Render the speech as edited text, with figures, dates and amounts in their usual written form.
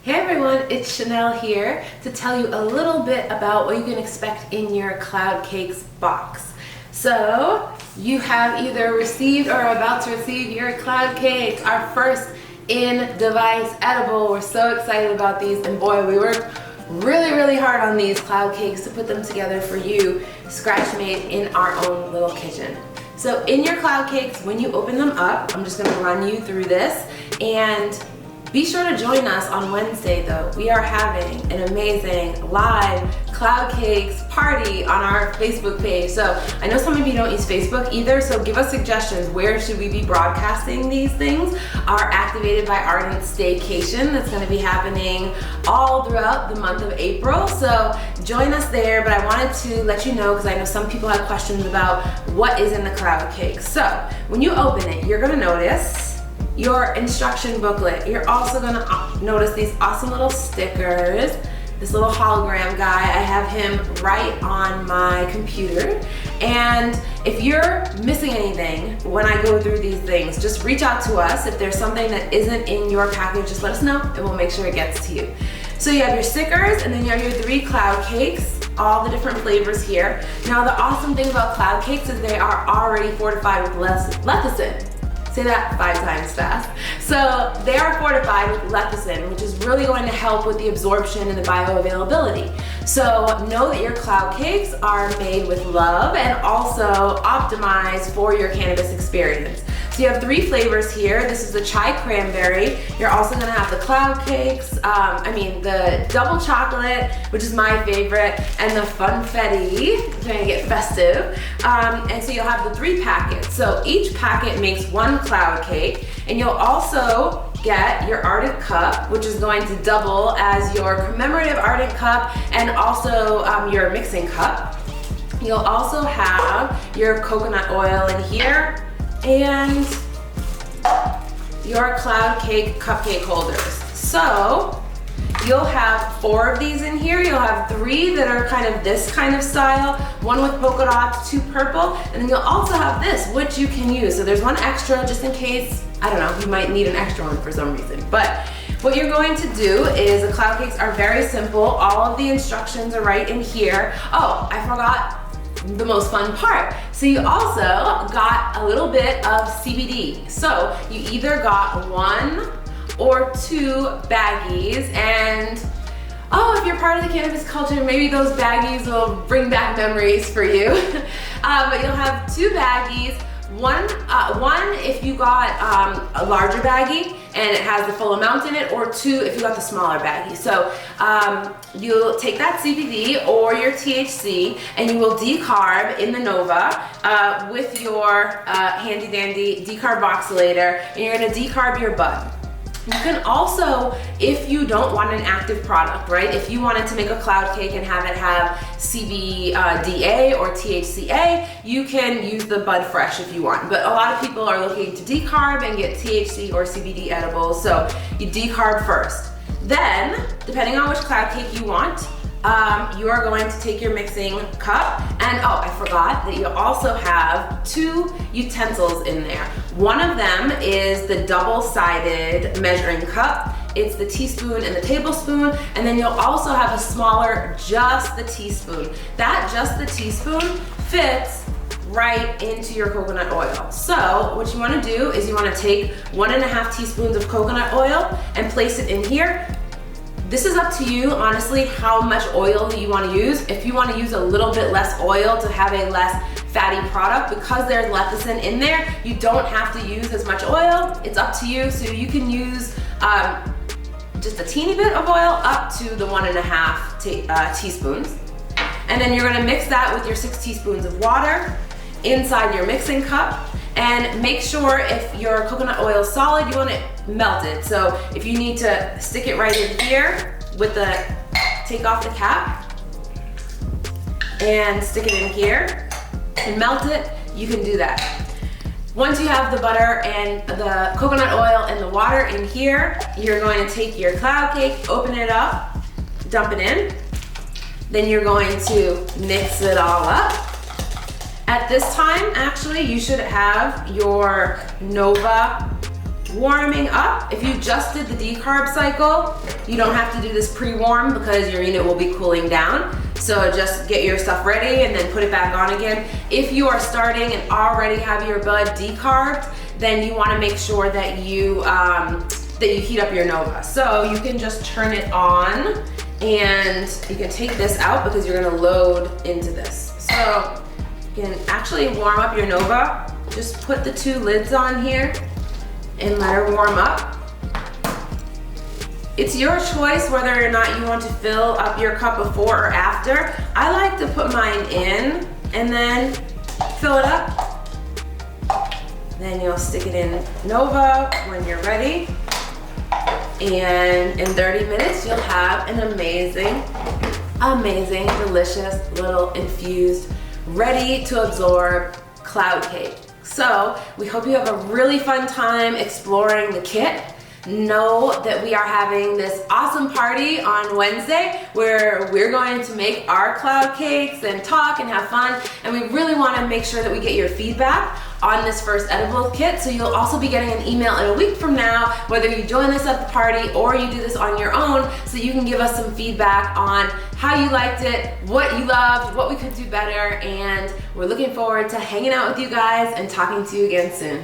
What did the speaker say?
Hey everyone, it's Shanel here to tell you a little bit about what you can expect in your Cloud Cakes box. So, you have either received or are about to receive your Cloud Cakes, our first in-device edible. We're so excited about these, and boy, we worked really hard on these Cloud Cakes to put them together for you, scratch made in our own little kitchen. So in your Cloud Cakes, when you open them up, I'm just gonna run you through this, and be sure to join us on Wednesday though. We are having an amazing live Cloud Cakes party on our Facebook page. So I know some of you don't use Facebook either, so give us suggestions. Where should we be broadcasting these things? Our Activated by Ardent Staycation that's gonna be happening all throughout the month of April. So join us there, but I wanted to let you know, because I know some people have questions about what is in the Cloud Cakes. So when you open it, you're gonna notice your instruction booklet. You're also gonna notice these awesome little stickers, this little hologram guy. I have him right on my computer. And if you're missing anything when I go through these things, just reach out to us. If there's something that isn't in your package, just let us know and we'll make sure it gets to you. So you have your stickers, and then you have your 3 Cloud Cakes, all the different flavors here. Now the awesome thing about Cloud Cakes is they are already fortified with lecithin. Say that 5 times fast. So they are fortified with lecithin, which is really going to help with the absorption and the bioavailability. So know that your Cloud Cakes are made with love and also optimized for your cannabis experience. So you have 3 flavors here. This is the chai cranberry. You're also gonna have the Cloud Cakes, the double chocolate, which is my favorite, and the funfetti, trying to get festive. And so you'll have the 3 packets. So each packet makes 1 Cloud Cake, and you'll also get your Ardent Cup, which is going to double as your commemorative Ardent Cup and also your mixing cup. You'll also have your coconut oil in here, and your Cloud Cake cupcake holders. So you'll have 4 of these in here. You'll have 3 that are kind of this kind of style, 1 with polka dots, 2 purple, and then you'll also have this, which you can use. So there's 1 extra just in case, I don't know, you might need an extra one for some reason. But what you're going to do is, the Cloud Cakes are very simple. All of the instructions are right in here. Oh, I forgot the most fun part. So you also got a little bit of CBD. So you either got 1 or 2 baggies, and if you're part of the cannabis culture, maybe those baggies will bring back memories for you. But you'll have 2 baggies. One if you got a larger baggie and it has the full amount in it, or 2 if you got the smaller baggie. So you'll take that CBD or your THC and you will decarb in the Nova with your handy dandy decarboxylator, and you're gonna decarb your bud. You can also, if you don't want an active product, right? If you wanted to make a Cloud Cake and have it have CBDA or THCA, you can use the Bud Fresh if you want. But a lot of people are looking to decarb and get THC or CBD edibles, so you decarb first. Then, depending on which Cloud Cake you want, you are going to take your mixing cup, and I forgot that you also have 2 utensils in there. One of them is the double-sided measuring cup. It's the teaspoon and the tablespoon, and then you'll also have a smaller, just the teaspoon. That just the teaspoon fits right into your coconut oil. So what you want to do is you want to take 1.5 teaspoons of coconut oil and place it in here. This is up to you, honestly, how much oil you want to use. If you want to use a little bit less oil to have a less fatty product, because there's lecithin in there, you don't have to use as much oil. It's up to you. So you can use just a teeny bit of oil up to the 1.5 teaspoons. And then you're going to mix that with your 6 teaspoons of water inside your mixing cup. And make sure if your coconut oil is solid, you want to melt it. So if you need to stick it right in here with take off the cap and stick it in here and melt it, you can do that. Once you have the butter and the coconut oil and the water in here, you're going to take your Cloud Cake, open it up, dump it in. Then you're going to mix it all up. At this time, actually, you should have your Nova warming up. If you just did the decarb cycle, you don't have to do this pre-warm because your unit will be cooling down. So just get your stuff ready and then put it back on again. If you are starting and already have your bud decarbed, then you want to make sure that you heat up your Nova. So you can just turn it on and you can take this out because you're going to load into this. So you can actually warm up your Nova. Just put the 2 lids on here and let her warm up. It's your choice whether or not you want to fill up your cup before or after. I like to put mine in and then fill it up. Then you'll stick it in Nova when you're ready. And in 30 minutes, you'll have an amazing, amazing, delicious little infused, ready to absorb cloud cake. So we hope you have a really fun time exploring the kit. Know that we are having this awesome party on Wednesday where we're going to make our cloud cakes and talk and have fun, and we really want to make sure that we get your feedback on this first edible kit. So you'll also be getting an email in a week from now, whether you join us at the party or you do this on your own, so you can give us some feedback on how you liked it, what you loved, what we could do better, and we're looking forward to hanging out with you guys and talking to you again soon.